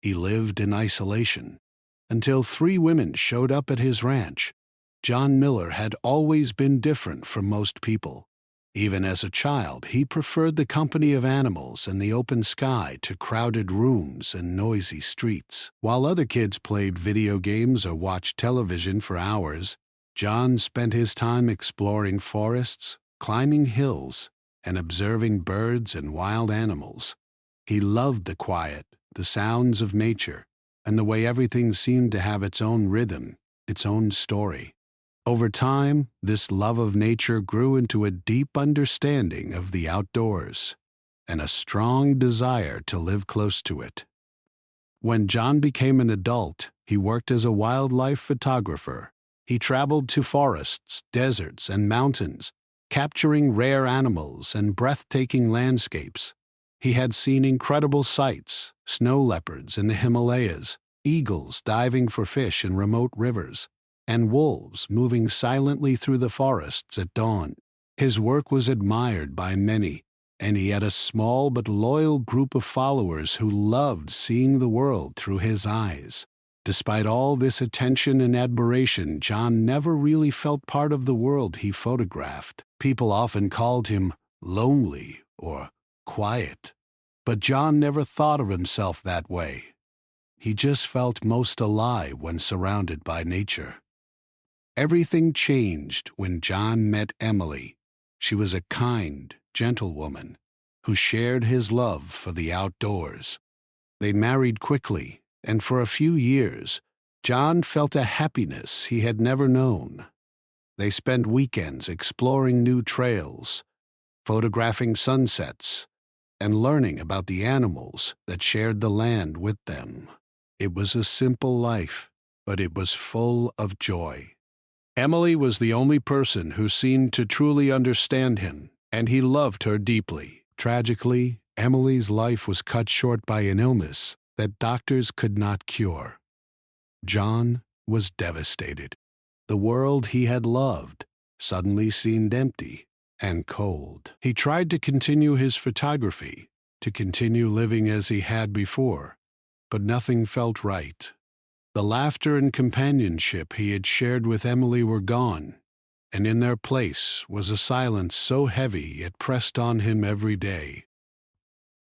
He lived in isolation until three women showed up at his ranch. John Miller had always been different from most people. Even as a child, he preferred the company of animals and the open sky to crowded rooms and noisy streets. While other kids played video games or watched television for hours, John spent his time exploring forests, climbing hills, and observing birds and wild animals. He loved the quiet, the sounds of nature, and the way everything seemed to have its own rhythm, its own story. Over time, this love of nature grew into a deep understanding of the outdoors and a strong desire to live close to it. When John became an adult, he worked as a wildlife photographer. He traveled to forests, deserts, and mountains, capturing rare animals and breathtaking landscapes. He had seen incredible sights: snow leopards in the Himalayas, eagles diving for fish in remote rivers, and wolves moving silently through the forests at dawn. His work was admired by many, and he had a small but loyal group of followers who loved seeing the world through his eyes. Despite all this attention and admiration, John never really felt part of the world he photographed. People often called him lonely or quiet, but John never thought of himself that way. He just felt most alive when surrounded by nature. Everything changed when John met Emily. She was a kind, gentle woman who shared his love for the outdoors. They married quickly, and for a few years, John felt a happiness he had never known. They spent weekends exploring new trails, photographing sunsets, and learning about the animals that shared the land with them. It was a simple life, but it was full of joy. Emily was the only person who seemed to truly understand him, and he loved her deeply. Tragically, Emily's life was cut short by an illness that doctors could not cure. John was devastated. The world he had loved suddenly seemed empty and cold. He tried to continue his photography, to continue living as he had before, but nothing felt right. The laughter and companionship he had shared with Emily were gone, and in their place was a silence so heavy it pressed on him every day.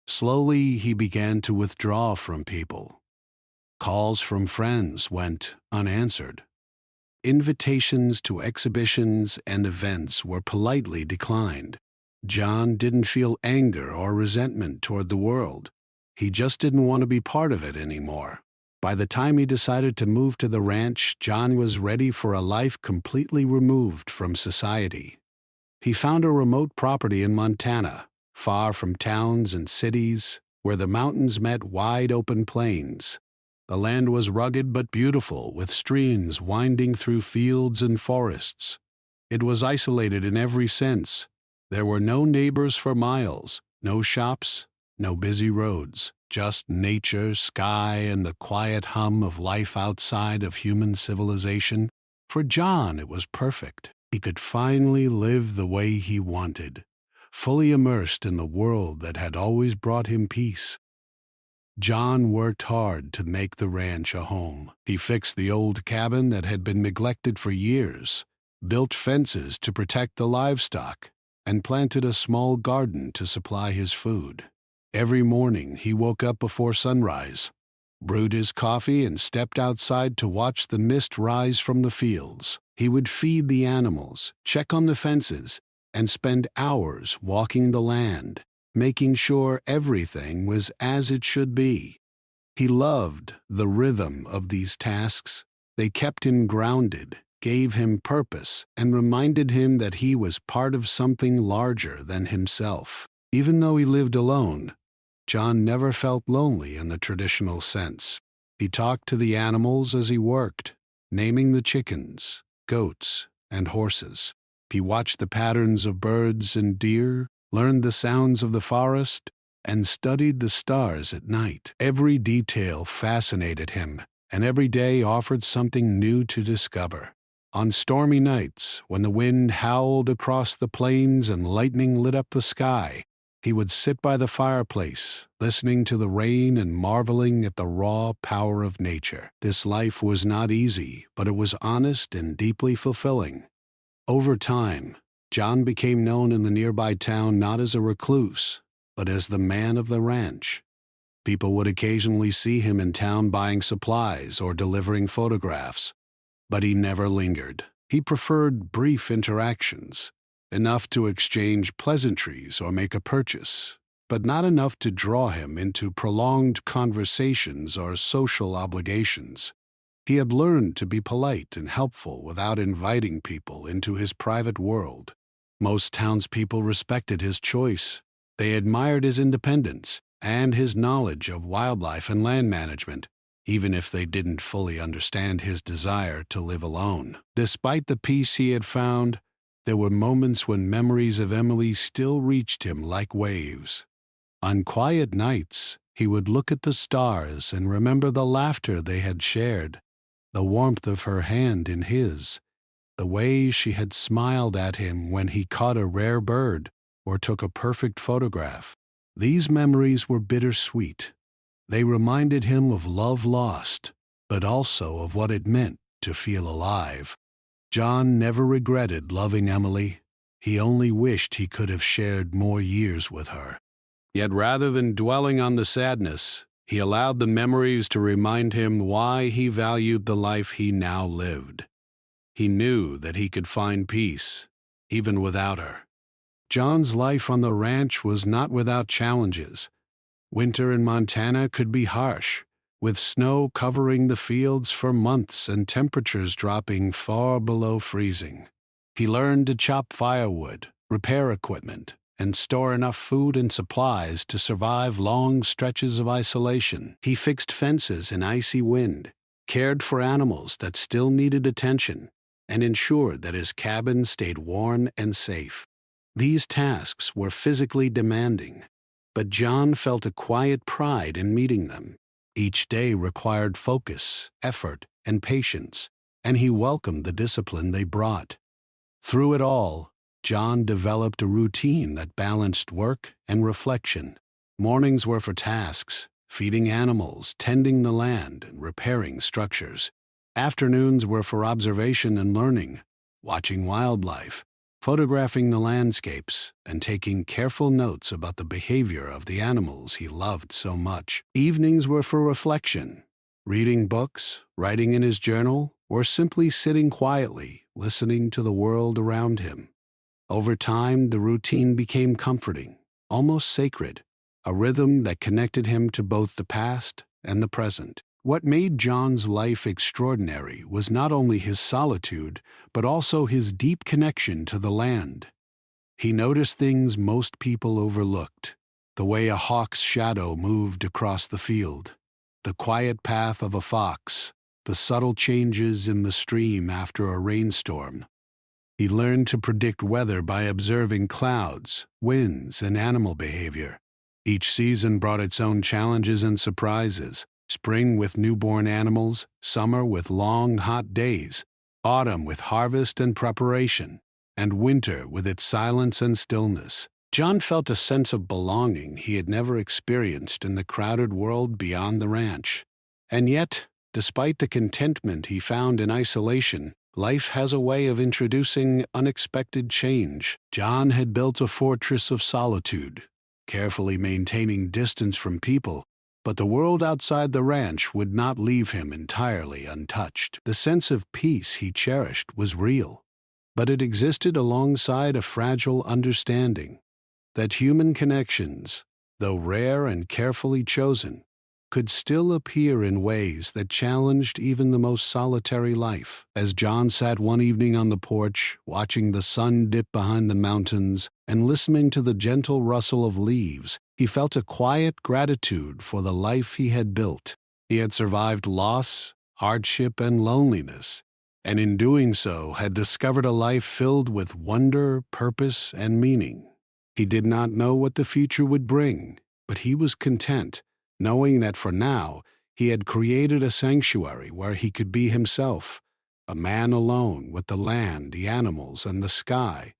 Slowly, he began to withdraw from people. Calls from friends went unanswered. Invitations to exhibitions and events were politely declined. John didn't feel anger or resentment toward the world. He just didn't want to be part of it anymore. By the time he decided to move to the ranch, John was ready for a life completely removed from society. He found a remote property in Montana, far from towns and cities, where the mountains met wide open plains. The land was rugged but beautiful, with streams winding through fields and forests. It was isolated in every sense. There were no neighbors for miles, no shops, no busy roads, just nature, sky, and the quiet hum of life outside of human civilization. For John, it was perfect. He could finally live the way he wanted, fully immersed in the world that had always brought him peace. John worked hard to make the ranch a home. He fixed the old cabin that had been neglected for years, built fences to protect the livestock, and planted a small garden to supply his food. Every morning he woke up before sunrise, brewed his coffee, and stepped outside to watch the mist rise from the fields. He would feed the animals, check on the fences, and spend hours walking the land, making sure everything was as it should be. He loved the rhythm of these tasks. They kept him grounded, gave him purpose, and reminded him that he was part of something larger than himself. Even though he lived alone, John never felt lonely in the traditional sense. He talked to the animals as he worked, naming the chickens, goats, and horses. He watched the patterns of birds and deer, learned the sounds of the forest, and studied the stars at night. Every detail fascinated him, and every day offered something new to discover. On stormy nights, when the wind howled across the plains and lightning lit up the sky, He would sit by the fireplace, listening to the rain and marveling at the raw power of nature. This life was not easy, but it was honest and deeply fulfilling. Over time, John became known in the nearby town not as a recluse, but as the man of the ranch. People would occasionally see him in town buying supplies or delivering photographs, but he never lingered. He preferred brief interactions, enough to exchange pleasantries or make a purchase, but not enough to draw him into prolonged conversations or social obligations. He had learned to be polite and helpful without inviting people into his private world. Most townspeople respected his choice. They admired his independence and his knowledge of wildlife and land management, even if they didn't fully understand his desire to live alone. Despite the peace he had found, there were moments when memories of Emily still reached him like waves. On quiet nights, he would look at the stars and remember the laughter they had shared, the warmth of her hand in his, the way she had smiled at him when he caught a rare bird or took a perfect photograph. These memories were bittersweet. They reminded him of love lost, but also of what it meant to feel alive. John never regretted loving Emily. He only wished he could have shared more years with her. Yet rather than dwelling on the sadness, he allowed the memories to remind him why he valued the life he now lived. He knew that he could find peace, even without her. John's life on the ranch was not without challenges. Winter in Montana could be harsh, with snow covering the fields for months and temperatures dropping far below freezing. He learned to chop firewood, repair equipment, and store enough food and supplies to survive long stretches of isolation. He fixed fences in icy wind, cared for animals that still needed attention, and ensured that his cabin stayed warm and safe. These tasks were physically demanding, but John felt a quiet pride in meeting them. Each day required focus, effort, and patience, and he welcomed the discipline they brought. Through it all, John developed a routine that balanced work and reflection. Mornings were for tasks, feeding animals, tending the land, and repairing structures. Afternoons were for observation and learning, watching wildlife, photographing the landscapes, and taking careful notes about the behavior of the animals he loved so much. Evenings were for reflection, reading books, writing in his journal, or simply sitting quietly, listening to the world around him. Over time, the routine became comforting, almost sacred, a rhythm that connected him to both the past and the present. What made John's life extraordinary was not only his solitude, but also his deep connection to the land. He noticed things most people overlooked: the way a hawk's shadow moved across the field, the quiet path of a fox, the subtle changes in the stream after a rainstorm. He learned to predict weather by observing clouds, winds, and animal behavior. Each season brought its own challenges and surprises: spring with newborn animals, summer with long, hot days, autumn with harvest and preparation, and winter with its silence and stillness. John felt a sense of belonging he had never experienced in the crowded world beyond the ranch. And yet, despite the contentment he found in isolation, life has a way of introducing unexpected change. John had built a fortress of solitude, carefully maintaining distance from people, but the world outside the ranch would not leave him entirely untouched. The sense of peace he cherished was real, but it existed alongside a fragile understanding that human connections, though rare and carefully chosen, could still appear in ways that challenged even the most solitary life. As John sat one evening on the porch, watching the sun dip behind the mountains and listening to the gentle rustle of leaves, he felt a quiet gratitude for the life he had built. He had survived loss, hardship, and loneliness, and in doing so had discovered a life filled with wonder, purpose, and meaning. He did not know what the future would bring, but he was content, knowing that for now he had created a sanctuary where he could be himself, a man alone with the land, the animals, and the sky,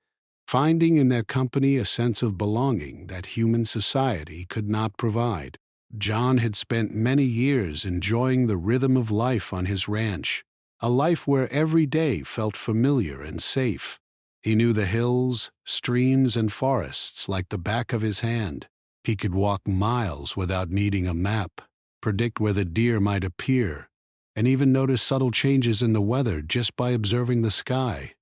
finding in their company a sense of belonging that human society could not provide. John had spent many years enjoying the rhythm of life on his ranch, a life where every day felt familiar and safe. He knew the hills, streams, and forests like the back of his hand. He could walk miles without needing a map, predict where the deer might appear, and even notice subtle changes in the weather just by observing the sky.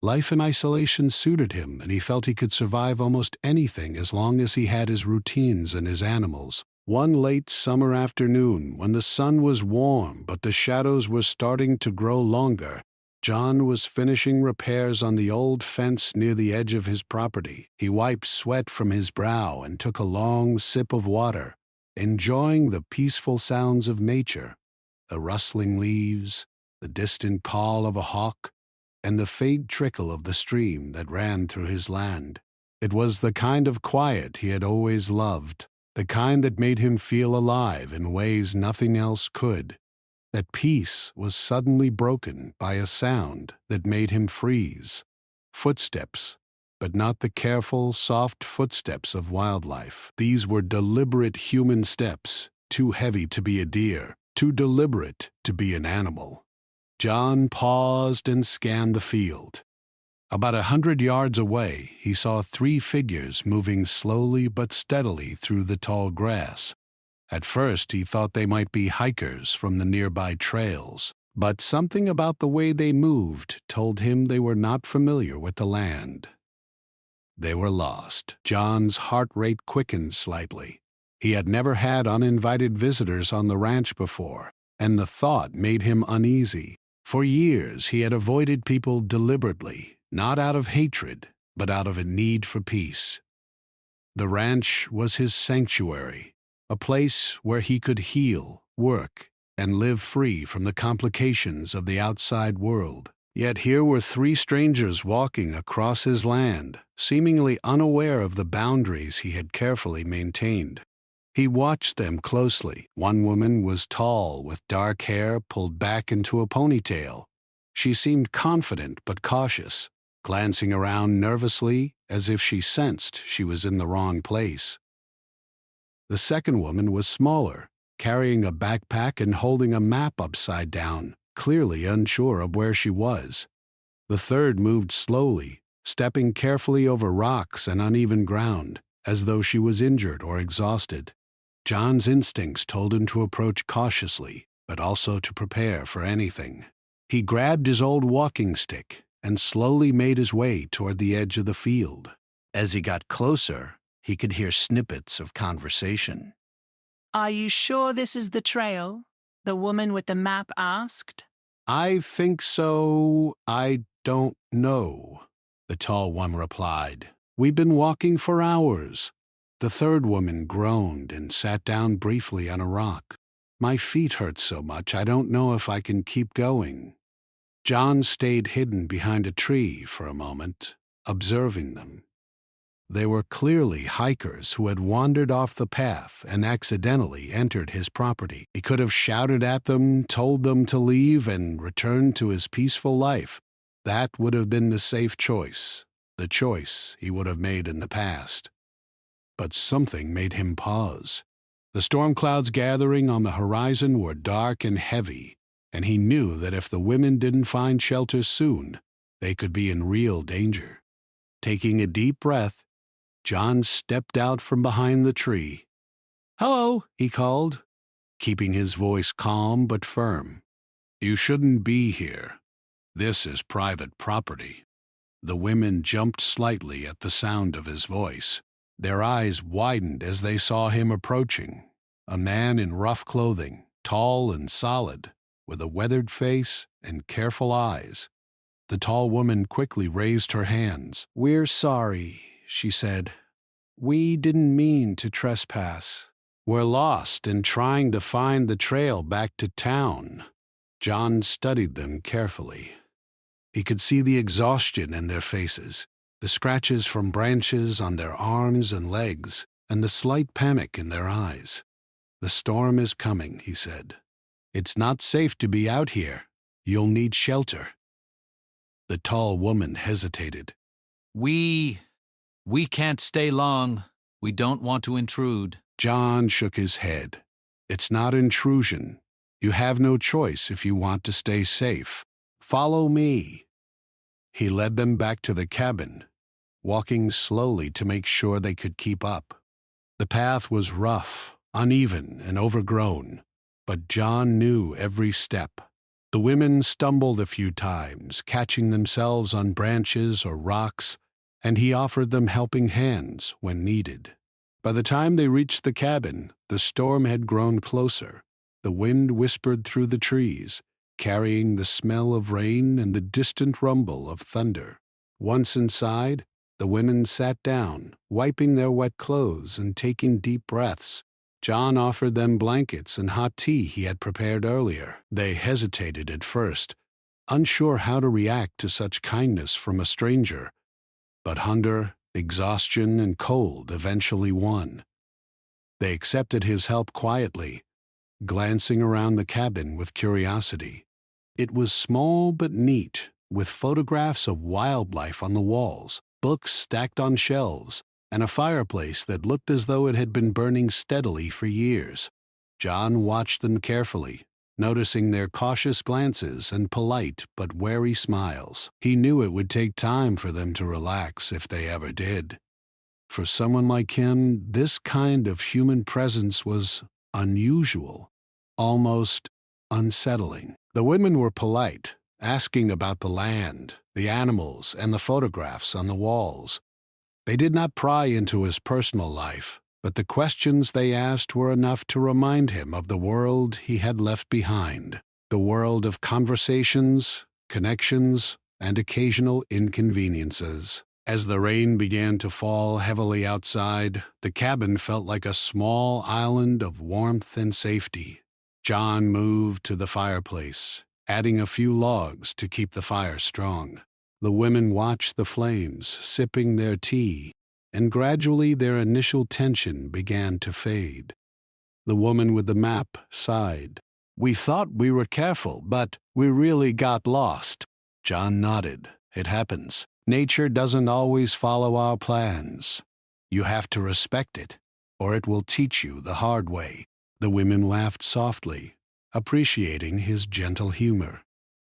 Life in isolation suited him, and he felt he could survive almost anything as long as he had his routines and his animals. One late summer afternoon, when the sun was warm but the shadows were starting to grow longer, John was finishing repairs on the old fence near the edge of his property. He wiped sweat from his brow and took a long sip of water, enjoying the peaceful sounds of nature, the rustling leaves, the distant call of a hawk, and the faint trickle of the stream that ran through his land. It was the kind of quiet he had always loved, the kind that made him feel alive in ways nothing else could. That peace was suddenly broken by a sound that made him freeze. Footsteps, but not the careful, soft footsteps of wildlife. These were deliberate human steps, too heavy to be a deer, too deliberate to be an animal. John paused and scanned the field. About 100 yards away, he saw 3 figures moving slowly but steadily through the tall grass. At first, he thought they might be hikers from the nearby trails, but something about the way they moved told him they were not familiar with the land. They were lost. John's heart rate quickened slightly. He had never had uninvited visitors on the ranch before, and the thought made him uneasy. For years, he had avoided people deliberately, not out of hatred, but out of a need for peace. The ranch was his sanctuary, a place where he could heal, work, and live free from the complications of the outside world. Yet here were 3 strangers walking across his land, seemingly unaware of the boundaries he had carefully maintained. He watched them closely. One woman was tall, with dark hair pulled back into a ponytail. She seemed confident but cautious, glancing around nervously as if she sensed she was in the wrong place. The second woman was smaller, carrying a backpack and holding a map upside down, clearly unsure of where she was. The third moved slowly, stepping carefully over rocks and uneven ground, as though she was injured or exhausted. John's instincts told him to approach cautiously, but also to prepare for anything. He grabbed his old walking stick and slowly made his way toward the edge of the field. As he got closer, he could hear snippets of conversation. "Are you sure this is the trail?" the woman with the map asked. "I think so. I don't know," the tall one replied. "We've been walking for hours." The third woman groaned and sat down briefly on a rock. "My feet hurt so much I don't know if I can keep going." John stayed hidden behind a tree for a moment, observing them. They were clearly hikers who had wandered off the path and accidentally entered his property. He could have shouted at them, told them to leave, and returned to his peaceful life. That would have been the safe choice, the choice he would have made in the past. But something made him pause. The storm clouds gathering on the horizon were dark and heavy, and he knew that if the women didn't find shelter soon, they could be in real danger. Taking a deep breath, John stepped out from behind the tree. "Hello," he called, keeping his voice calm but firm. "You shouldn't be here. This is private property." The women jumped slightly at the sound of his voice. Their eyes widened as they saw him approaching, a man in rough clothing, tall and solid, with a weathered face and careful eyes. The tall woman quickly raised her hands. "We're sorry," she said. "We didn't mean to trespass. We're lost and trying to find the trail back to town." John studied them carefully. He could see the exhaustion in their faces, the scratches from branches on their arms and legs, and the slight panic in their eyes. "The storm is coming," he said. "It's not safe to be out here. You'll need shelter." The tall woman hesitated. We can't stay long. We don't want to intrude. John shook his head. It's not intrusion. You have no choice if you want to stay safe. Follow me. He led them back to the cabin, walking slowly to make sure they could keep up. The path was rough, uneven, and overgrown, but John knew every step. The women stumbled a few times, catching themselves on branches or rocks, and he offered them helping hands when needed. By the time they reached the cabin, the storm had grown closer. The wind whispered through the trees, carrying the smell of rain and the distant rumble of thunder. Once inside, the women sat down, wiping their wet clothes and taking deep breaths. John offered them blankets and hot tea he had prepared earlier. They hesitated at first, unsure how to react to such kindness from a stranger, but hunger, exhaustion, and cold eventually won. They accepted his help quietly, glancing around the cabin with curiosity. It was small but neat, with photographs of wildlife on the walls, books stacked on shelves, and a fireplace that looked as though it had been burning steadily for years. John watched them carefully, noticing their cautious glances and polite but wary smiles. He knew it would take time for them to relax if they ever did. For someone like him, this kind of human presence was unusual, almost unsettling. The women were polite, asking about the land, the animals, and the photographs on the walls. They did not pry into his personal life, but the questions they asked were enough to remind him of the world he had left behind, the world of conversations, connections, and occasional inconveniences. As the rain began to fall heavily outside, the cabin felt like a small island of warmth and safety. John moved to the fireplace, adding a few logs to keep the fire strong. The women watched the flames, sipping their tea, and gradually their initial tension began to fade. The woman with the map sighed. "We thought we were careful, but we really got lost." John nodded. "It happens. Nature doesn't always follow our plans. You have to respect it, or it will teach you the hard way." The women laughed softly, appreciating his gentle humor.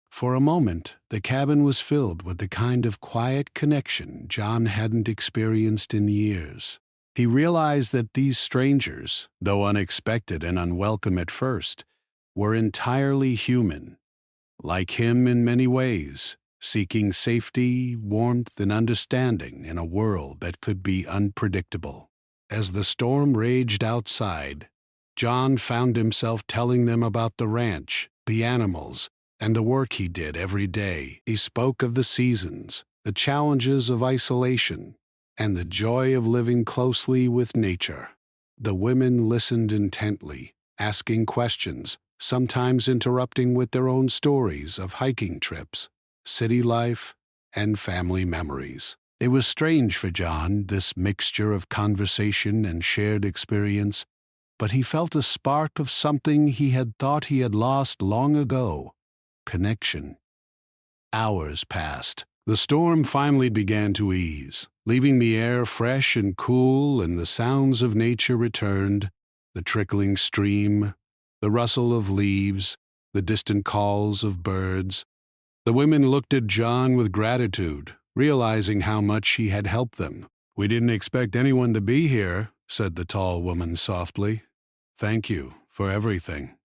For a moment, the cabin was filled with the kind of quiet connection John hadn't experienced in years. He realized that these strangers, though unexpected and unwelcome at first, were entirely human, like him in many ways, seeking safety, warmth, and understanding in a world that could be unpredictable. As the storm raged outside, John found himself telling them about the ranch, the animals, and the work he did every day. He spoke of the seasons, the challenges of isolation, and the joy of living closely with nature. The women listened intently, asking questions, sometimes interrupting with their own stories of hiking trips, city life, and family memories. It was strange for John, this mixture of conversation and shared experience, but he felt a spark of something he had thought he had lost long ago: connection. Hours passed. The storm finally began to ease, leaving the air fresh and cool, and the sounds of nature returned: the trickling stream, the rustle of leaves, the distant calls of birds. The women looked at John with gratitude, realizing how much he had helped them. "We didn't expect anyone to be here," said the tall woman softly. "Thank you for everything."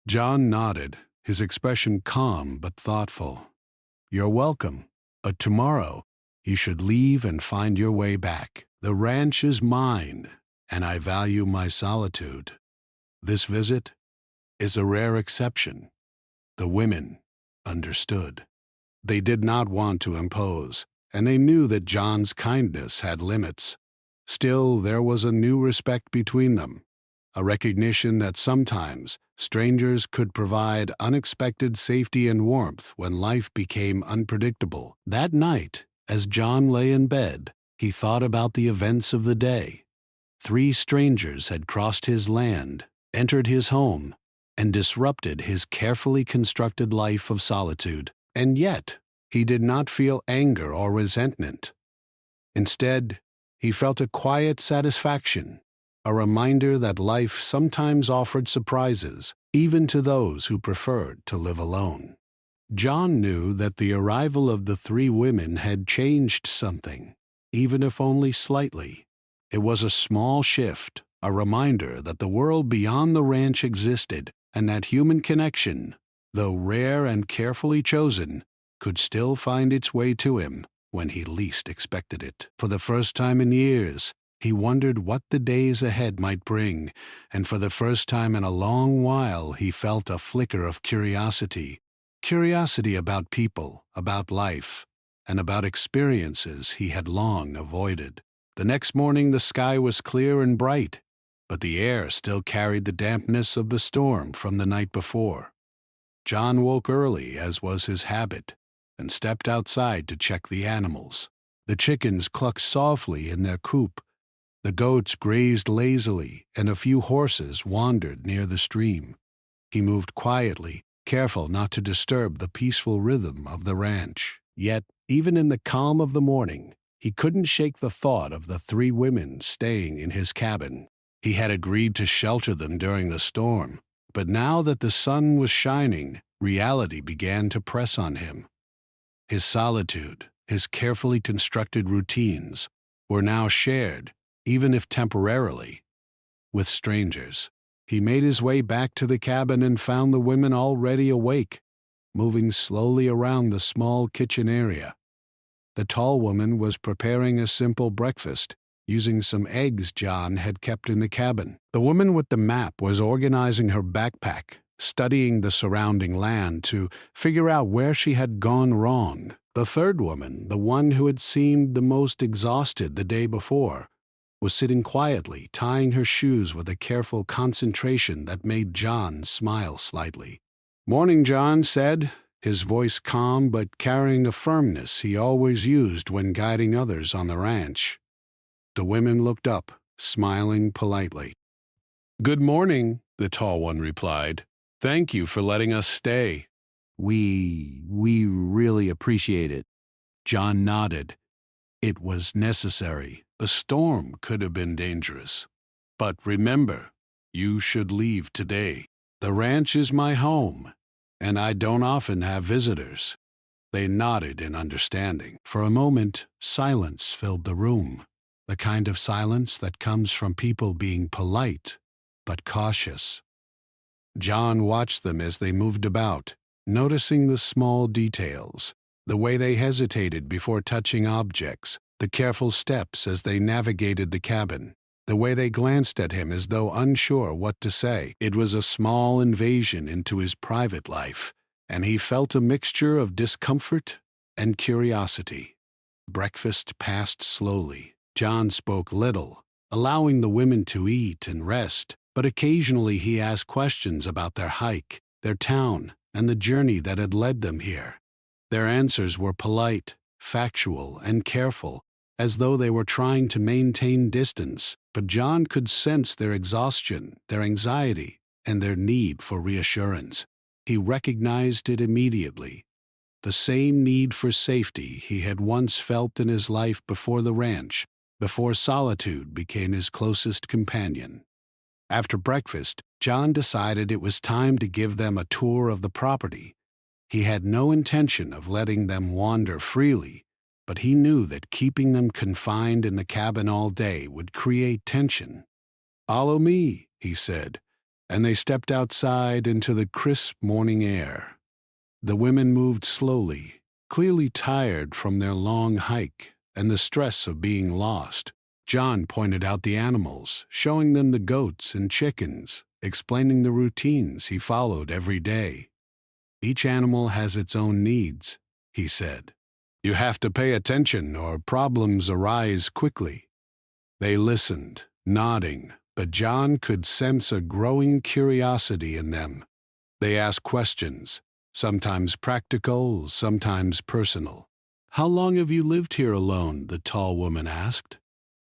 John nodded, his expression calm but thoughtful. "You're welcome, but tomorrow you should leave and find your way back. The ranch is mine, and I value my solitude. This visit is a rare exception." The women understood. They did not want to impose, and they knew that John's kindness had limits. Still, there was a new respect between them, a recognition that sometimes strangers could provide unexpected safety and warmth when life became unpredictable. That night, as John lay in bed, he thought about the events of the day. 3 strangers had crossed his land, entered his home, and disrupted his carefully constructed life of solitude. And yet, he did not feel anger or resentment. Instead, he felt a quiet satisfaction, a reminder that life sometimes offered surprises, even to those who preferred to live alone. John knew that the arrival of the three women had changed something, even if only slightly. It was a small shift, a reminder that the world beyond the ranch existed and that human connection, though rare and carefully chosen, could still find its way to him when he least expected it. For the first time in years, he wondered what the days ahead might bring, and for the first time in a long while he felt a flicker of curiosity. Curiosity about people, about life, and about experiences he had long avoided. The next morning the sky was clear and bright, but the air still carried the dampness of the storm from the night before. John woke early, as was his habit, and stepped outside to check the animals. The chickens clucked softly in their coop, the goats grazed lazily, and a few horses wandered near the stream. He moved quietly, careful not to disturb the peaceful rhythm of the ranch. Yet, even in the calm of the morning, he couldn't shake the thought of the three women staying in his cabin. He had agreed to shelter them during the storm, but now that the sun was shining, reality began to press on him. His solitude, his carefully constructed routines, were now shared, even if temporarily, with strangers. He made his way back to the cabin and found the women already awake, moving slowly around the small kitchen area. The tall woman was preparing a simple breakfast, using some eggs John had kept in the cabin. The woman with the map was organizing her backpack, studying the surrounding land to figure out where she had gone wrong. The third woman, the one who had seemed the most exhausted the day before, was sitting quietly, tying her shoes with a careful concentration that made John smile slightly. "Morning," John said, his voice calm but carrying a firmness he always used when guiding others on the ranch. The women looked up, smiling politely. "Good morning," the tall one replied. "Thank you for letting us stay." We really appreciate it." John nodded. It was necessary. The storm could have been dangerous. "But remember, you should leave today. The ranch is my home, and I don't often have visitors." They nodded in understanding. For a moment, silence filled the room, the kind of silence that comes from people being polite but cautious. John watched them as they moved about, noticing the small details, the way they hesitated before touching objects, the careful steps as they navigated the cabin, the way they glanced at him as though unsure what to say. It was a small invasion into his private life, and he felt a mixture of discomfort and curiosity. Breakfast passed slowly. John spoke little, allowing the women to eat and rest, but occasionally he asked questions about their hike, their town, and the journey that had led them here. Their answers were polite, factual, and careful, as though they were trying to maintain distance, but John could sense their exhaustion, their anxiety, and their need for reassurance. He recognized it immediately. The same need for safety he had once felt in his life before the ranch, before solitude became his closest companion. After breakfast, John decided it was time to give them a tour of the property. He had no intention of letting them wander freely, but he knew that keeping them confined in the cabin all day would create tension. "Follow me," he said, and they stepped outside into the crisp morning air. The women moved slowly, clearly tired from their long hike and the stress of being lost. John pointed out the animals, showing them the goats and chickens, explaining the routines he followed every day. "Each animal has its own needs," he said. "You have to pay attention or problems arise quickly." They listened, nodding, but John could sense a growing curiosity in them. They asked questions, sometimes practical, sometimes personal. "How long have you lived here alone?" the tall woman asked.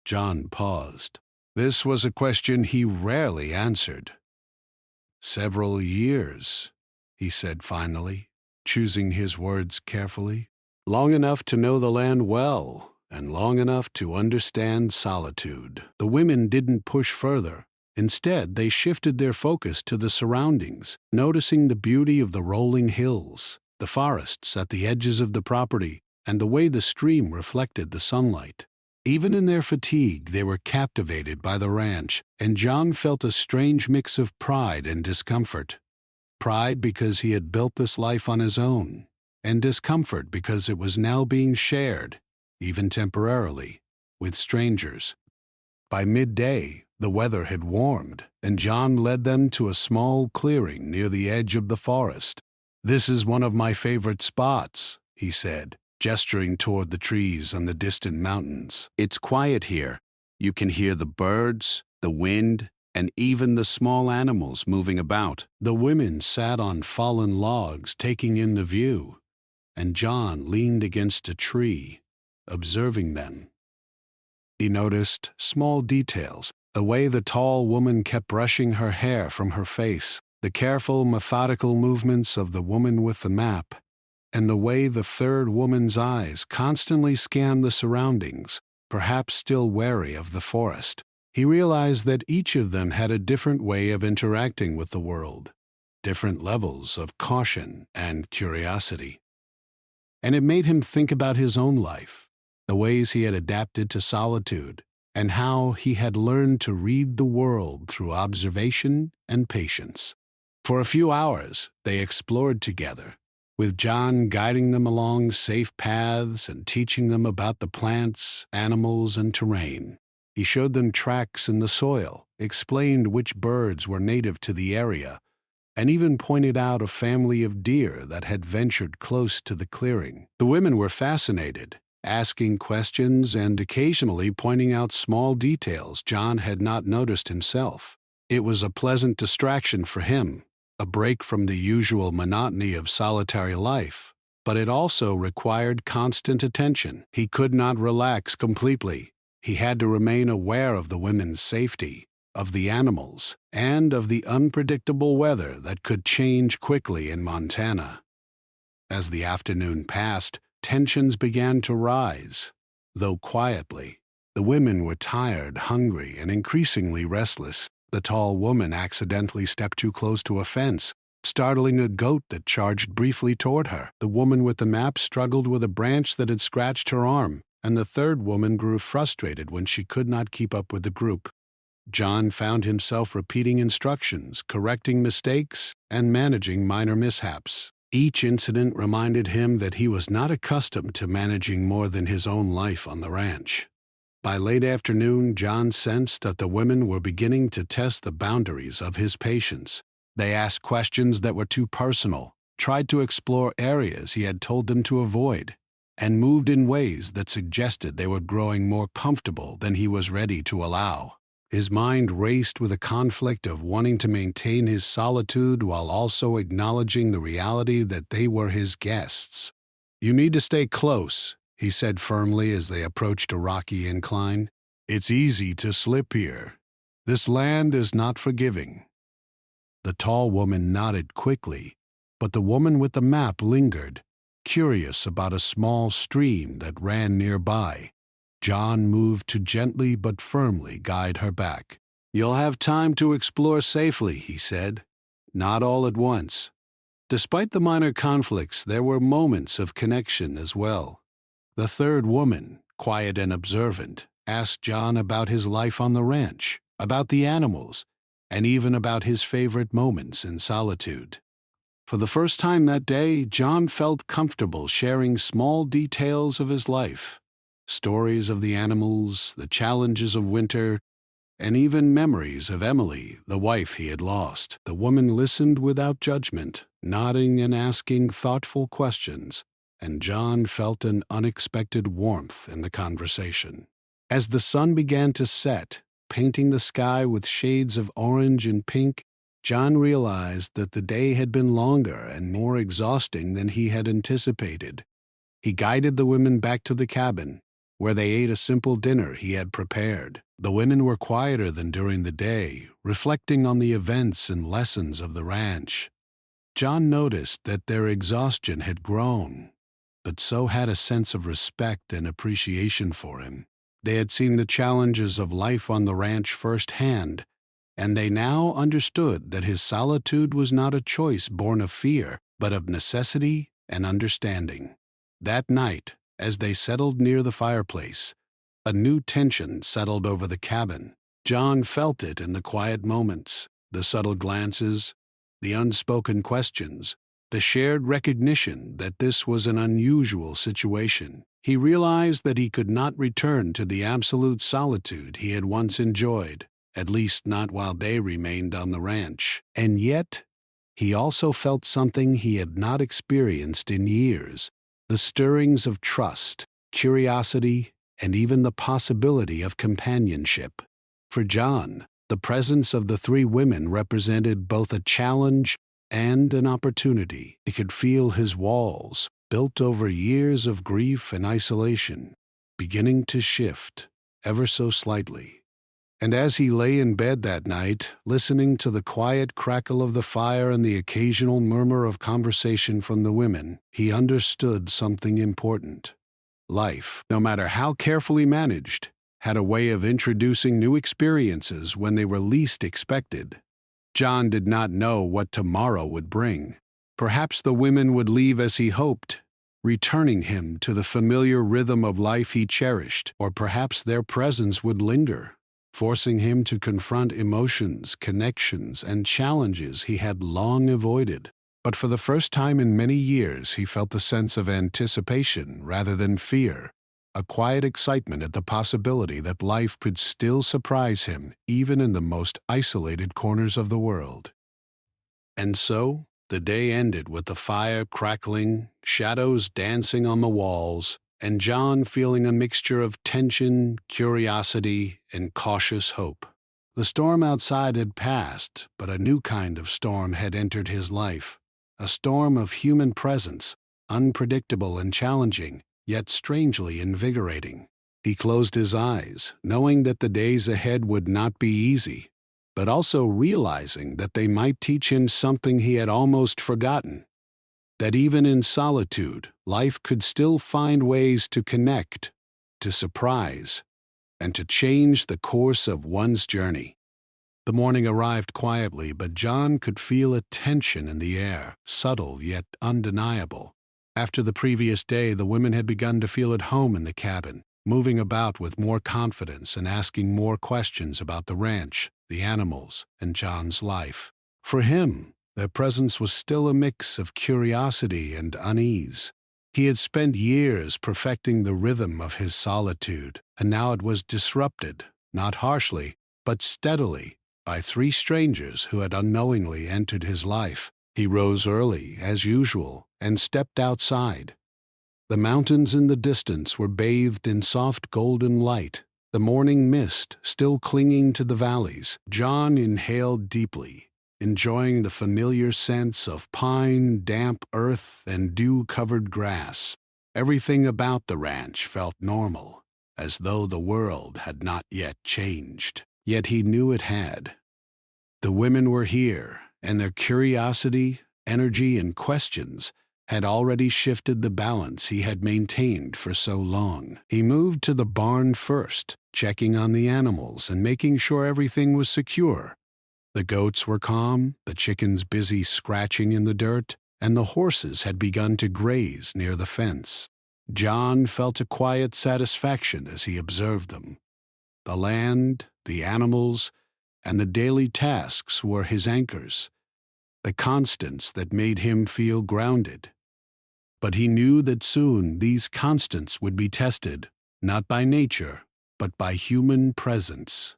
John paused. This was a question he rarely answered. "Several years," he said finally, choosing his words carefully. "Long enough to know the land well and long enough to understand solitude. The women didn't push further. Instead, they shifted their focus to the surroundings, noticing the beauty of the rolling hills, the forests at the edges of the property, and the way the stream reflected the sunlight. Even in their fatigue, they were captivated by the ranch, and John felt a strange mix of pride and discomfort. Pride because he had built this life on his own, and discomfort because it was now being shared, even temporarily, with strangers. By midday, the weather had warmed, and John led them to a small clearing near the edge of the forest. "This is one of my favorite spots," he said, gesturing toward the trees and the distant mountains. "It's quiet here. You can hear the birds, the wind, and even the small animals moving about." The women sat on fallen logs, taking in the view, and John leaned against a tree, observing them. He noticed small details, the way the tall woman kept brushing her hair from her face, the careful, methodical movements of the woman with the map, and the way the third woman's eyes constantly scanned the surroundings, perhaps still wary of the forest. He realized that each of them had a different way of interacting with the world, different levels of caution and curiosity. And it made him think about his own life, the ways he had adapted to solitude, and how he had learned to read the world through observation and patience. For a few hours, they explored together, with John guiding them along safe paths and teaching them about the plants, animals, and terrain. He showed them tracks in the soil, explained which birds were native to the area, and even pointed out a family of deer that had ventured close to the clearing. The women were fascinated, asking questions and occasionally pointing out small details John had not noticed himself. It was a pleasant distraction for him, a break from the usual monotony of solitary life, but it also required constant attention. He could not relax completely. He had to remain aware of the women's safety, of the animals, and of the unpredictable weather that could change quickly in Montana. As the afternoon passed, tensions began to rise, though quietly. The women were tired, hungry, and increasingly restless. The tall woman accidentally stepped too close to a fence, startling a goat that charged briefly toward her. The woman with the map struggled with a branch that had scratched her arm, and the third woman grew frustrated when she could not keep up with the group. John found himself repeating instructions, correcting mistakes, and managing minor mishaps. Each incident reminded him that he was not accustomed to managing more than his own life on the ranch. By late afternoon, John sensed that the women were beginning to test the boundaries of his patience. They asked questions that were too personal, tried to explore areas he had told them to avoid, and moved in ways that suggested they were growing more comfortable than he was ready to allow. His mind raced with a conflict of wanting to maintain his solitude while also acknowledging the reality that they were his guests. "You need to stay close," he said firmly as they approached a rocky incline. "It's easy to slip here. This land is not forgiving." The tall woman nodded quickly, but the woman with the map lingered, curious about a small stream that ran nearby. John moved to gently but firmly guide her back. "You'll have time to explore safely," he said. "Not all at once." Despite the minor conflicts, there were moments of connection as well. The third woman, quiet and observant, asked John about his life on the ranch, about the animals, and even about his favorite moments in solitude. For the first time that day, John felt comfortable sharing small details of his life. Stories of the animals, the challenges of winter, and even memories of Emily, the wife he had lost. The woman listened without judgment, nodding and asking thoughtful questions, and John felt an unexpected warmth in the conversation. As the sun began to set, painting the sky with shades of orange and pink, John realized that the day had been longer and more exhausting than he had anticipated. He guided the women back to the cabin, where they ate a simple dinner he had prepared. The women were quieter than during the day, reflecting on the events and lessons of the ranch. John noticed that their exhaustion had grown. but so had a sense of respect and appreciation for him. They had seen the challenges of life on the ranch firsthand, and they now understood that his solitude was not a choice born of fear, but of necessity and understanding. That night, as they settled near the fireplace, a new tension settled over the cabin. John felt it in the quiet moments, the subtle glances, the unspoken questions, the shared recognition that this was an unusual situation. He realized that he could not return to the absolute solitude he had once enjoyed, at least not while they remained on the ranch. And yet, he also felt something he had not experienced in years, the stirrings of trust, curiosity, and even the possibility of companionship. For John, the presence of the three women represented both a challenge and an opportunity. He could feel his walls, built over years of grief and isolation, beginning to shift, ever so slightly. And as he lay in bed that night, listening to the quiet crackle of the fire and the occasional murmur of conversation from the women, he understood something important. Life, no matter how carefully managed, had a way of introducing new experiences when they were least expected. John did not know what tomorrow would bring. Perhaps the women would leave as he hoped, returning him to the familiar rhythm of life he cherished, or perhaps their presence would linger, forcing him to confront emotions, connections, and challenges he had long avoided. But for the first time in many years, he felt a sense of anticipation rather than fear, a quiet excitement at the possibility that life could still surprise him, even in the most isolated corners of the world. And so, the day ended with the fire crackling, shadows dancing on the walls, and John feeling a mixture of tension, curiosity, and cautious hope. The storm outside had passed, but a new kind of storm had entered his life, a storm of human presence, unpredictable and challenging, yet strangely invigorating. He closed his eyes, knowing that the days ahead would not be easy, but also realizing that they might teach him something he had almost forgotten, that even in solitude, life could still find ways to connect, to surprise, and to change the course of one's journey. The morning arrived quietly, but John could feel a tension in the air, subtle yet undeniable. After the previous day, the women had begun to feel at home in the cabin, moving about with more confidence and asking more questions about the ranch, the animals, and John's life. For him, their presence was still a mix of curiosity and unease. He had spent years perfecting the rhythm of his solitude, and now it was disrupted, not harshly, but steadily, by three strangers who had unknowingly entered his life. He rose early, as usual, and stepped outside. The mountains in the distance were bathed in soft golden light, the morning mist still clinging to the valleys. John inhaled deeply, enjoying the familiar scents of pine, damp earth, and dew-covered grass. Everything about the ranch felt normal, as though the world had not yet changed. Yet he knew it had. The women were here, and their curiosity, energy, and questions had already shifted the balance he had maintained for so long. He moved to the barn first, checking on the animals and making sure everything was secure. The goats were calm, the chickens busy scratching in the dirt, and the horses had begun to graze near the fence. John felt a quiet satisfaction as he observed them. The land, the animals, and the daily tasks were his anchors, the constants that made him feel grounded. But he knew that soon these constants would be tested, not by nature, but by human presence.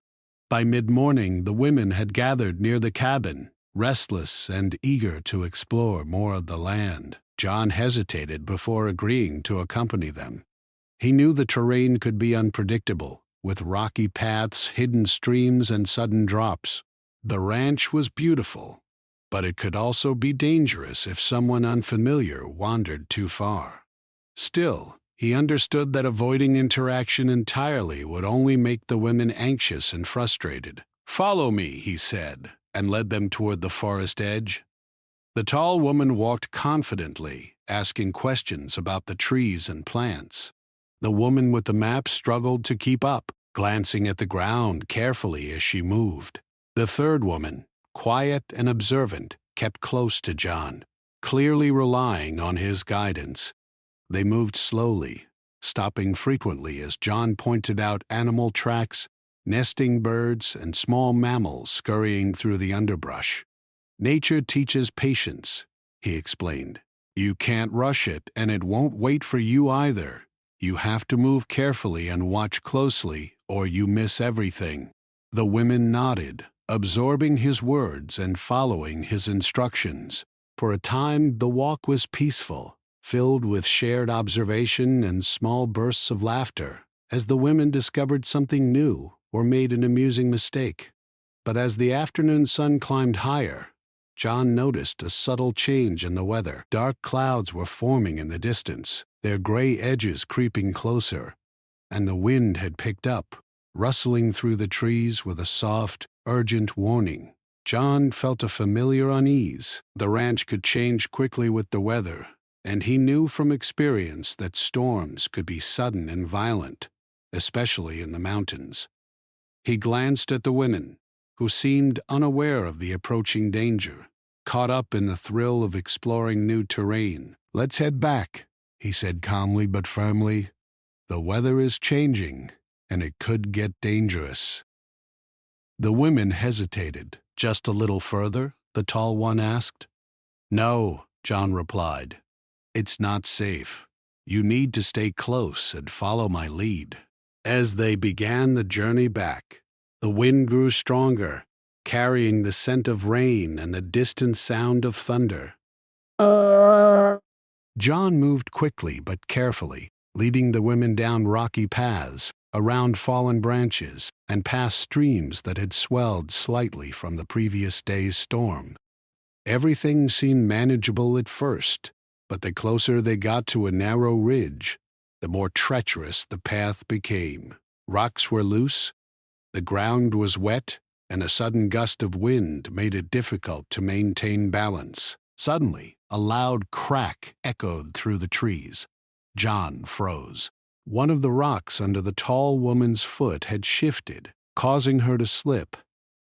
By mid-morning, the women had gathered near the cabin, restless and eager to explore more of the land. John hesitated before agreeing to accompany them. He knew the terrain could be unpredictable, with rocky paths, hidden streams, and sudden drops. The ranch was beautiful, but it could also be dangerous if someone unfamiliar wandered too far. Still, he understood that avoiding interaction entirely would only make the women anxious and frustrated. "Follow me," he said, and led them toward the forest edge. The tall woman walked confidently, asking questions about the trees and plants. The woman with the map struggled to keep up, glancing at the ground carefully as she moved. The third woman, quiet and observant, kept close to John, clearly relying on his guidance. They moved slowly, stopping frequently as John pointed out animal tracks, nesting birds, and small mammals scurrying through the underbrush. Nature teaches patience, he explained. You can't rush it, and it won't wait for you either. You have to move carefully and watch closely, or you miss everything. The women nodded, absorbing his words and following his instructions. For a time, the walk was peaceful, filled with shared observation and small bursts of laughter, as the women discovered something new or made an amusing mistake. But as the afternoon sun climbed higher, John noticed a subtle change in the weather. Dark clouds were forming in the distance, their gray edges creeping closer, and the wind had picked up, rustling through the trees with a soft, urgent warning. John felt a familiar unease. The ranch could change quickly with the weather, and he knew from experience that storms could be sudden and violent, especially in the mountains. He glanced at the women, who seemed unaware of the approaching danger, caught up in the thrill of exploring new terrain. Let's head back, he said calmly but firmly. The weather is changing, and it could get dangerous. The women hesitated. Just a little further? The tall one asked. No, John replied. It's not safe. You need to stay close and follow my lead. As they began the journey back, the wind grew stronger, carrying the scent of rain and the distant sound of thunder. John moved quickly but carefully, leading the women down rocky paths, around fallen branches, and past streams that had swelled slightly from the previous day's storm. Everything seemed manageable at first, but the closer they got to a narrow ridge, the more treacherous the path became. Rocks were loose, the ground was wet, and a sudden gust of wind made it difficult to maintain balance. Suddenly, a loud crack echoed through the trees. John froze. One of the rocks under the tall woman's foot had shifted, causing her to slip.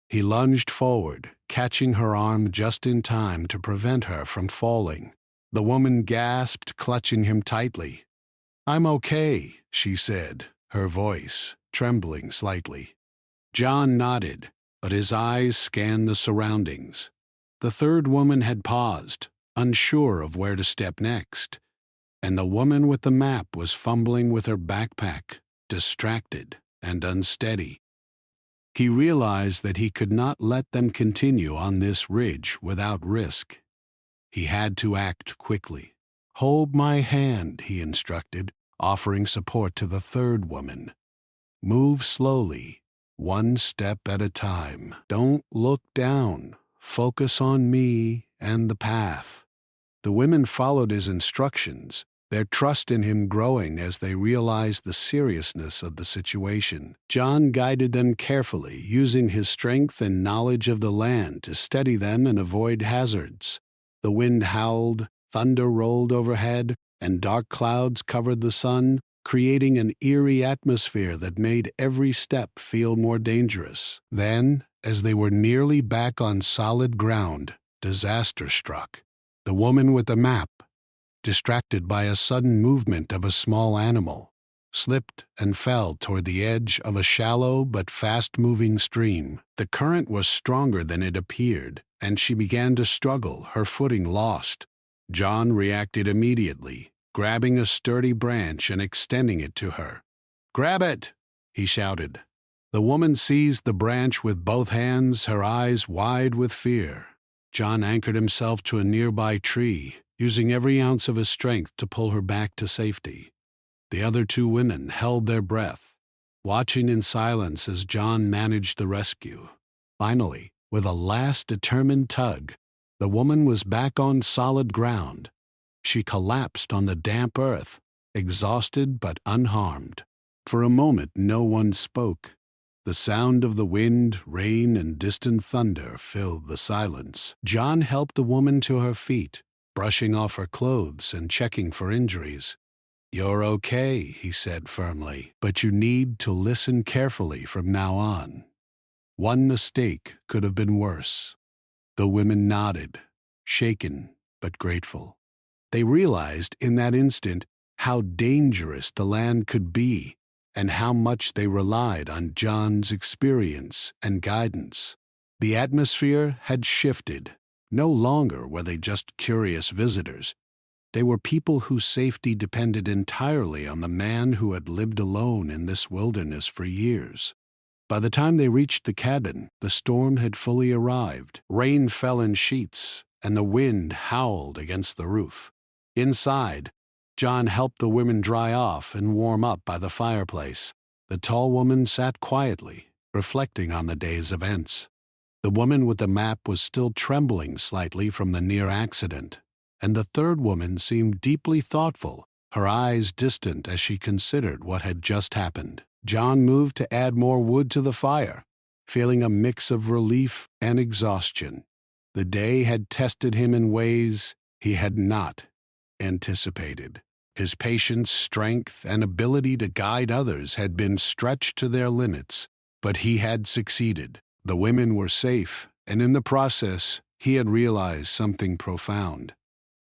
He lunged forward, catching her arm just in time to prevent her from falling. The woman gasped, clutching him tightly. "I'm okay," she said, her voice trembling slightly. John nodded, but his eyes scanned the surroundings. The third woman had paused, unsure of where to step next, and the woman with the map was fumbling with her backpack, distracted and unsteady. He realized that he could not let them continue on this ridge without risk. He had to act quickly. "Hold my hand," he instructed, offering support to the third woman. "Move slowly, one step at a time. Don't look down. Focus on me and the path." The women followed his instructions, their trust in him growing as they realized the seriousness of the situation. John guided them carefully, using his strength and knowledge of the land to steady them and avoid hazards. The wind howled, thunder rolled overhead, and dark clouds covered the sun, creating an eerie atmosphere that made every step feel more dangerous. Then, as they were nearly back on solid ground, disaster struck. The woman with the map, distracted by a sudden movement of a small animal, slipped and fell toward the edge of a shallow but fast-moving stream. The current was stronger than it appeared, and she began to struggle, her footing lost. John reacted immediately, grabbing a sturdy branch and extending it to her. "Grab it!" he shouted. The woman seized the branch with both hands, her eyes wide with fear. John anchored himself to a nearby tree, using every ounce of his strength to pull her back to safety. The other two women held their breath, watching in silence as John managed the rescue. Finally, with a last determined tug, the woman was back on solid ground. She collapsed on the damp earth, exhausted but unharmed. For a moment no one spoke. The sound of the wind, rain, and distant thunder filled the silence. John helped the woman to her feet, brushing off her clothes and checking for injuries. "You're okay," he said firmly, "but you need to listen carefully from now on. One mistake could have been worse." The women nodded, shaken but grateful. They realized in that instant how dangerous the land could be and how much they relied on John's experience and guidance. The atmosphere had shifted. No longer were they just curious visitors. They were people whose safety depended entirely on the man who had lived alone in this wilderness for years. By the time they reached the cabin, the storm had fully arrived. Rain fell in sheets, and the wind howled against the roof. Inside, John helped the women dry off and warm up by the fireplace. The tall woman sat quietly, reflecting on the day's events. The woman with the map was still trembling slightly from the near accident, and the third woman seemed deeply thoughtful, her eyes distant as she considered what had just happened. John moved to add more wood to the fire, feeling a mix of relief and exhaustion. The day had tested him in ways he had not anticipated. His patience, strength, and ability to guide others had been stretched to their limits, but he had succeeded. The women were safe, and in the process, he had realized something profound.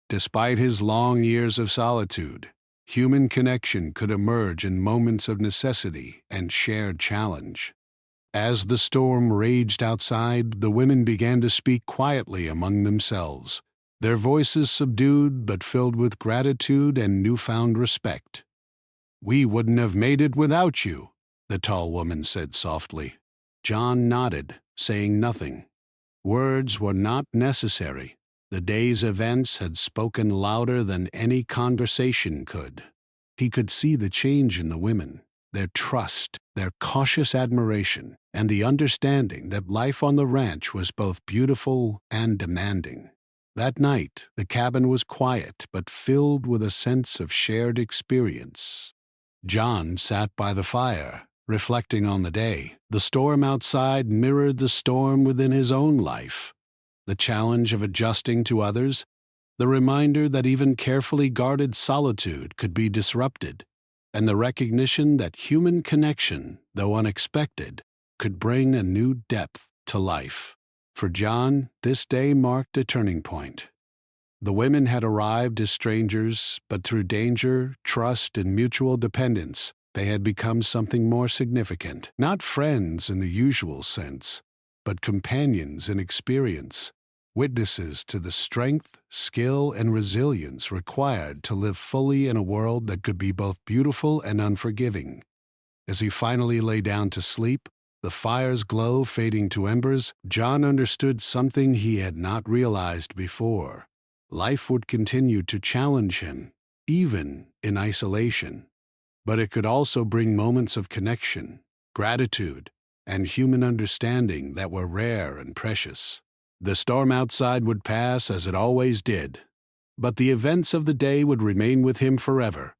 Despite his long years of solitude, human connection could emerge in moments of necessity and shared challenge. As the storm raged outside, the women began to speak quietly among themselves, their voices subdued but filled with gratitude and newfound respect. "We wouldn't have made it without you," the tall woman said softly. John nodded, saying nothing. Words were not necessary. The day's events had spoken louder than any conversation could. He could see the change in the women, their trust, their cautious admiration, and the understanding that life on the ranch was both beautiful and demanding. That night, the cabin was quiet but filled with a sense of shared experience. John sat by the fire, reflecting on the day. The storm outside mirrored the storm within his own life. The challenge of adjusting to others, the reminder that even carefully guarded solitude could be disrupted, and the recognition that human connection, though unexpected, could bring a new depth to life. For John, this day marked a turning point. The women had arrived as strangers, but through danger, trust, and mutual dependence, they had become something more significant. Not friends in the usual sense, but companions in experience, witnesses to the strength, skill, and resilience required to live fully in a world that could be both beautiful and unforgiving. As he finally lay down to sleep, the fire's glow fading to embers, John understood something he had not realized before. Life would continue to challenge him, even in isolation, but it could also bring moments of connection, gratitude, and human understanding that were rare and precious. The storm outside would pass as it always did, but the events of the day would remain with him forever.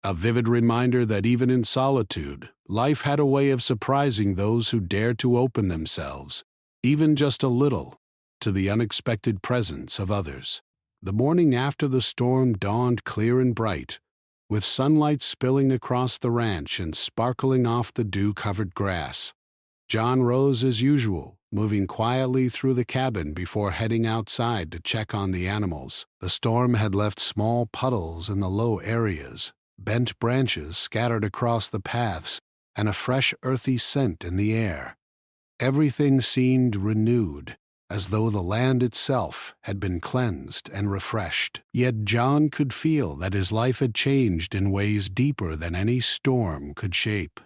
A vivid reminder that even in solitude, life had a way of surprising those who dared to open themselves, even just a little, to the unexpected presence of others. The morning after the storm dawned clear and bright, with sunlight spilling across the ranch and sparkling off the dew-covered grass. John rose as usual, moving quietly through the cabin before heading outside to check on the animals. The storm had left small puddles in the low areas, bent branches scattered across the paths, and a fresh earthy scent in the air. Everything seemed renewed, as though the land itself had been cleansed and refreshed. Yet John could feel that his life had changed in ways deeper than any storm could shape.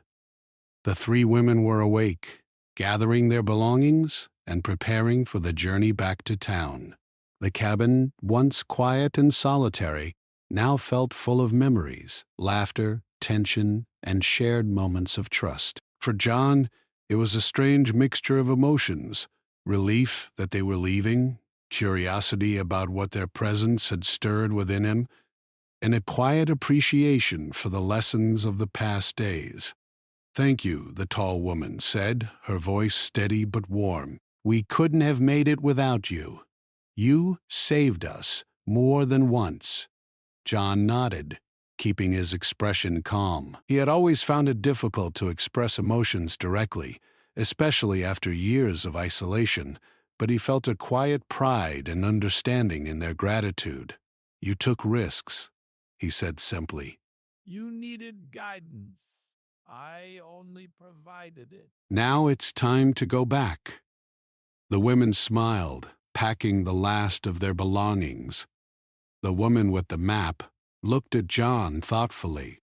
The three women were awake, gathering their belongings and preparing for the journey back to town. The cabin, once quiet and solitary, now felt full of memories, laughter, tension, and shared moments of trust. For John, it was a strange mixture of emotions: relief that they were leaving, curiosity about what their presence had stirred within him, and a quiet appreciation for the lessons of the past days. "Thank you," the tall woman said, her voice steady but warm. "We couldn't have made it without you. You saved us, more than once. John nodded, keeping his expression calm. He had always found it difficult to express emotions directly, especially after years of isolation, but he felt a quiet pride and understanding in their gratitude. "You took risks," he said simply. You needed guidance. I only provided it. "Now it's time to go back." The women smiled, packing the last of their belongings. The woman with the map looked at John thoughtfully.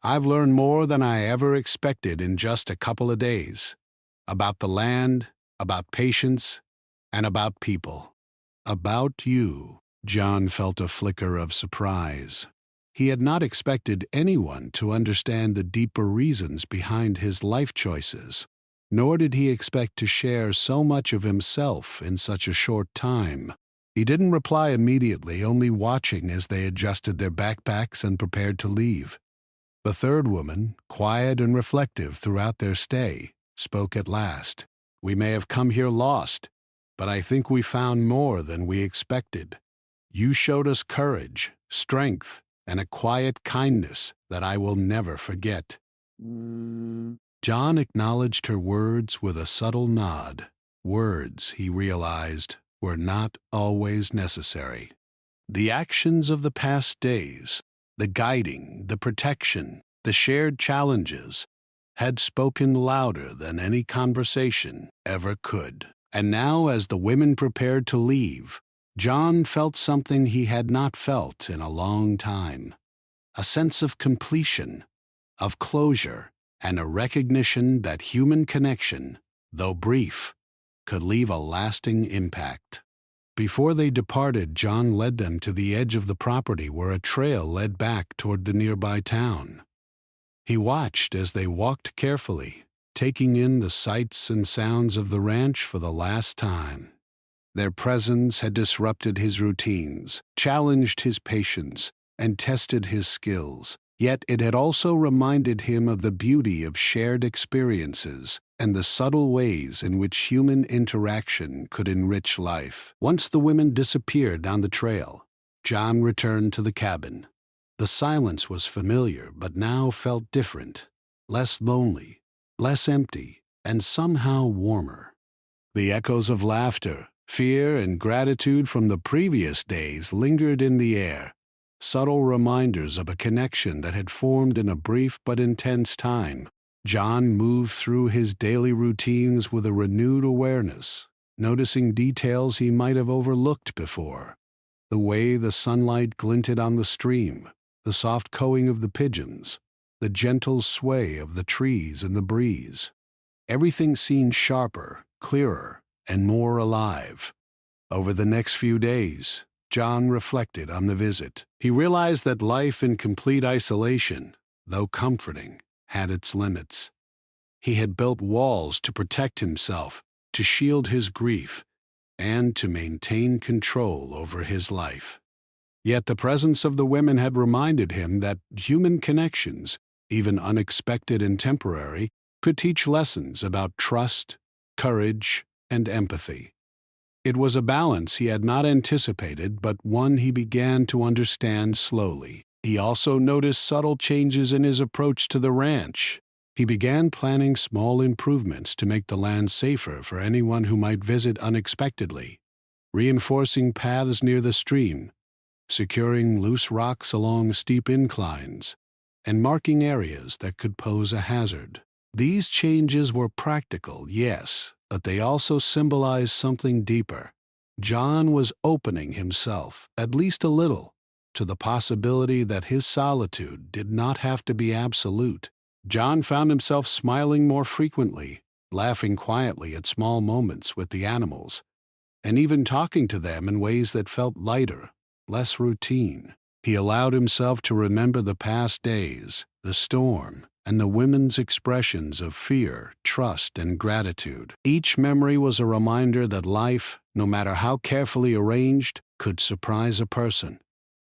"I've learned more than I ever expected in just a couple of days. About the land, about patience, and about people." "About you." John felt a flicker of surprise. He had not expected anyone to understand the deeper reasons behind his life choices, nor did he expect to share so much of himself in such a short time. He didn't reply immediately, only watching as they adjusted their backpacks and prepared to leave. The third woman, quiet and reflective throughout their stay, spoke at last. "We may have come here lost, but I think we found more than we expected. You showed us courage, strength, and a quiet kindness that I will never forget." John acknowledged her words with a subtle nod. Words, he realized, were not always necessary. The actions of the past days, the guiding, the protection, the shared challenges, had spoken louder than any conversation ever could. And now, as the women prepared to leave, John felt something he had not felt in a long time. A sense of completion, of closure, and a recognition that human connection, though brief, could leave a lasting impact. Before they departed, John led them to the edge of the property where a trail led back toward the nearby town. He watched as they walked carefully, taking in the sights and sounds of the ranch for the last time. Their presence had disrupted his routines, challenged his patience, and tested his skills. Yet it had also reminded him of the beauty of shared experiences and the subtle ways in which human interaction could enrich life. Once the women disappeared down the trail, John returned to the cabin. The silence was familiar, but now felt different, less lonely, less empty, and somehow warmer. The echoes of laughter, fear, and gratitude from the previous days lingered in the air, subtle reminders of a connection that had formed in a brief but intense time. John moved through his daily routines with a renewed awareness, noticing details he might have overlooked before. The way the sunlight glinted on the stream, the soft cooing of the pigeons, the gentle sway of the trees in the breeze. Everything seemed sharper, clearer, and more alive. Over the next few days, John reflected on the visit. He realized that life in complete isolation, though comforting, had its limits. He had built walls to protect himself, to shield his grief, and to maintain control over his life. Yet the presence of the women had reminded him that human connections, even unexpected and temporary, could teach lessons about trust, courage, and empathy. It was a balance he had not anticipated, but one he began to understand slowly. He also noticed subtle changes in his approach to the ranch. He began planning small improvements to make the land safer for anyone who might visit unexpectedly, reinforcing paths near the stream, securing loose rocks along steep inclines, and marking areas that could pose a hazard. These changes were practical, yes, but they also symbolized something deeper. John was opening himself, at least a little, to the possibility that his solitude did not have to be absolute. John found himself smiling more frequently, laughing quietly at small moments with the animals, and even talking to them in ways that felt lighter, less routine. He allowed himself to remember the past days, the storm, and the women's expressions of fear, trust, and gratitude. Each memory was a reminder that life, no matter how carefully arranged, could surprise a person,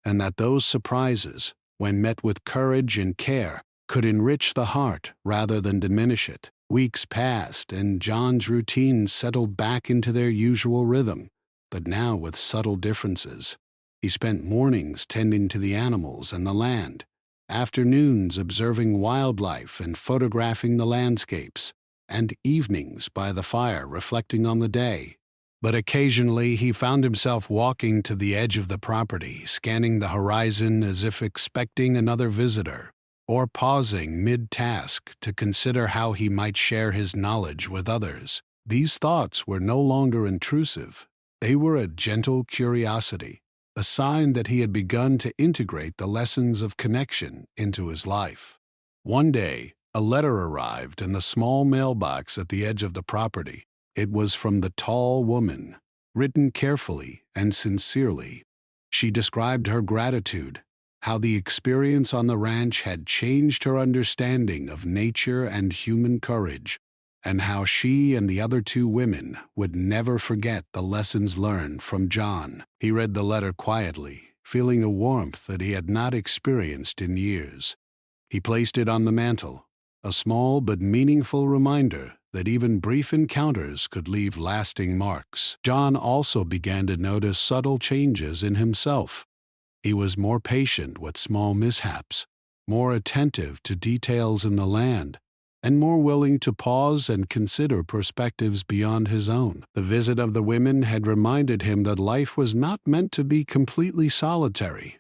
and that those surprises, when met with courage and care, could enrich the heart rather than diminish it. Weeks passed, and John's routines settled back into their usual rhythm, but now with subtle differences. He spent mornings tending to the animals and the land, afternoons observing wildlife and photographing the landscapes, and evenings by the fire reflecting on the day. But occasionally he found himself walking to the edge of the property, scanning the horizon as if expecting another visitor, or pausing mid-task to consider how he might share his knowledge with others. These thoughts were no longer intrusive. They were a gentle curiosity, a sign that he had begun to integrate the lessons of connection into his life. One day, a letter arrived in the small mailbox at the edge of the property. It was from the tall woman, written carefully and sincerely. She described her gratitude, how the experience on the ranch had changed her understanding of nature and human courage, and how she and the other two women would never forget the lessons learned from John. He read the letter quietly, feeling a warmth that he had not experienced in years. He placed it on the mantel, a small but meaningful reminder that even brief encounters could leave lasting marks. John also began to notice subtle changes in himself. He was more patient with small mishaps, more attentive to details in the land, and more willing to pause and consider perspectives beyond his own. The visit of the women had reminded him that life was not meant to be completely solitary.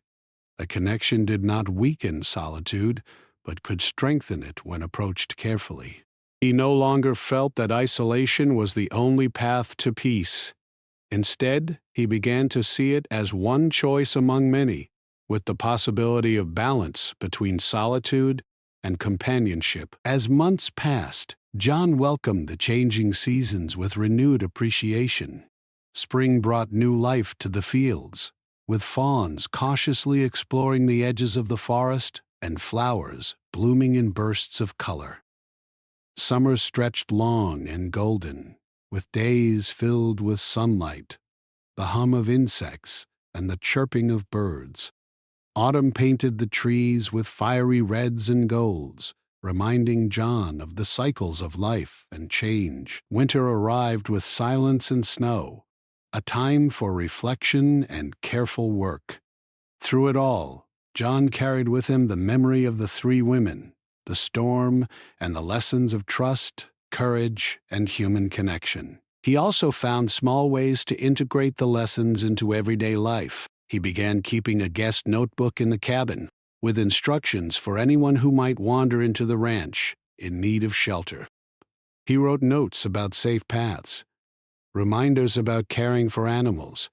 A connection did not weaken solitude, but could strengthen it when approached carefully. He no longer felt that isolation was the only path to peace. Instead, he began to see it as one choice among many, with the possibility of balance between solitude and companionship. As months passed, John welcomed the changing seasons with renewed appreciation. Spring brought new life to the fields, with fawns cautiously exploring the edges of the forest and flowers blooming in bursts of color. Summer stretched long and golden, with days filled with sunlight, the hum of insects, and the chirping of birds. Autumn painted the trees with fiery reds and golds, reminding John of the cycles of life and change. Winter arrived with silence and snow, a time for reflection and careful work. Through it all, John carried with him the memory of the three women, the storm, and the lessons of trust, courage, and human connection. He also found small ways to integrate the lessons into everyday life. He began keeping a guest notebook in the cabin, with instructions for anyone who might wander into the ranch in need of shelter. He wrote notes about safe paths, reminders about caring for animals,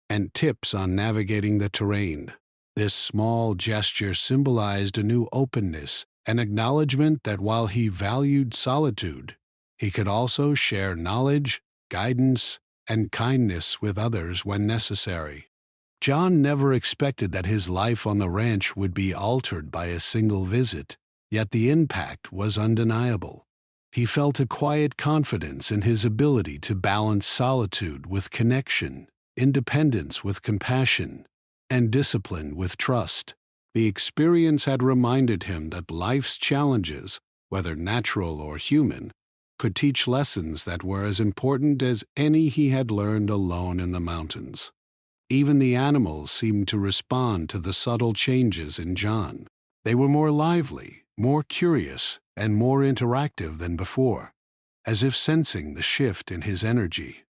and tips on navigating the terrain. This small gesture symbolized a new openness, an acknowledgement that while he valued solitude, he could also share knowledge, guidance, and kindness with others when necessary. John never expected that his life on the ranch would be altered by a single visit, yet the impact was undeniable. He felt a quiet confidence in his ability to balance solitude with connection, independence with compassion, and discipline with trust. The experience had reminded him that life's challenges, whether natural or human, could teach lessons that were as important as any he had learned alone in the mountains. Even the animals seemed to respond to the subtle changes in John. They were more lively, more curious, and more interactive than before, as if sensing the shift in his energy.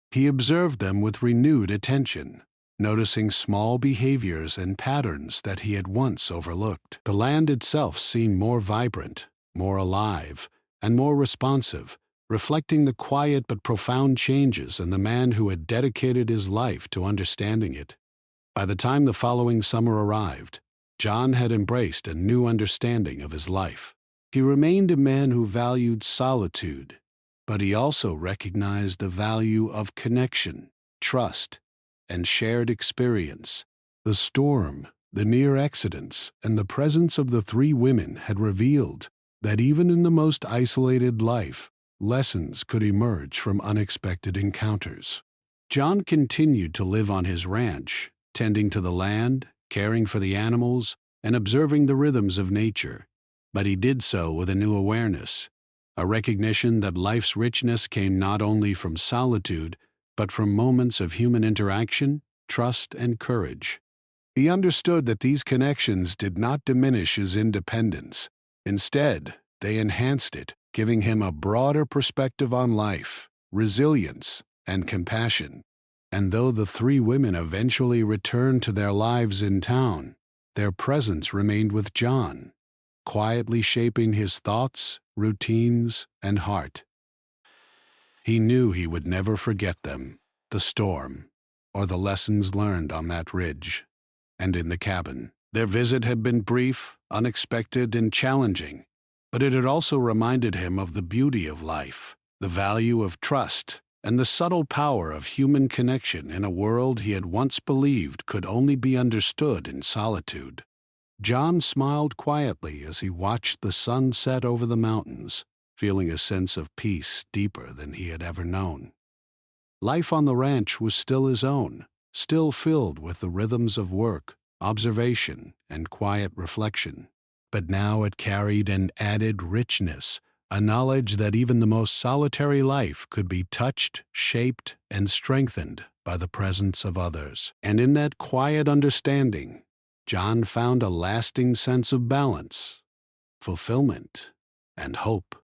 He observed them with renewed attention, noticing small behaviors and patterns that he had once overlooked. The land itself seemed more vibrant, more alive, and more responsive, reflecting the quiet but profound changes in the man who had dedicated his life to understanding it. By the time the following summer arrived, John had embraced a new understanding of his life. He remained a man who valued solitude, but he also recognized the value of connection, trust, and shared experience. The storm, the near accidents, and the presence of the three women had revealed that even in the most isolated life, lessons could emerge from unexpected encounters. John continued to live on his ranch, tending to the land, caring for the animals, and observing the rhythms of nature. But he did so with a new awareness, a recognition that life's richness came not only from solitude, but from moments of human interaction, trust, and courage. He understood that these connections did not diminish his independence. Instead, they enhanced it, giving him a broader perspective on life, resilience, and compassion. And though the three women eventually returned to their lives in town, their presence remained with John, quietly shaping his thoughts, routines, and heart. He knew he would never forget them, the storm, or the lessons learned on that ridge and in the cabin. Their visit had been brief, unexpected, and challenging, but it had also reminded him of the beauty of life, the value of trust, and the subtle power of human connection in a world he had once believed could only be understood in solitude. John smiled quietly as he watched the sun set over the mountains, feeling a sense of peace deeper than he had ever known. Life on the ranch was still his own, still filled with the rhythms of work, observation, and quiet reflection. But now it carried an added richness, a knowledge that even the most solitary life could be touched, shaped, and strengthened by the presence of others. And in that quiet understanding, John found a lasting sense of balance, fulfillment, and hope.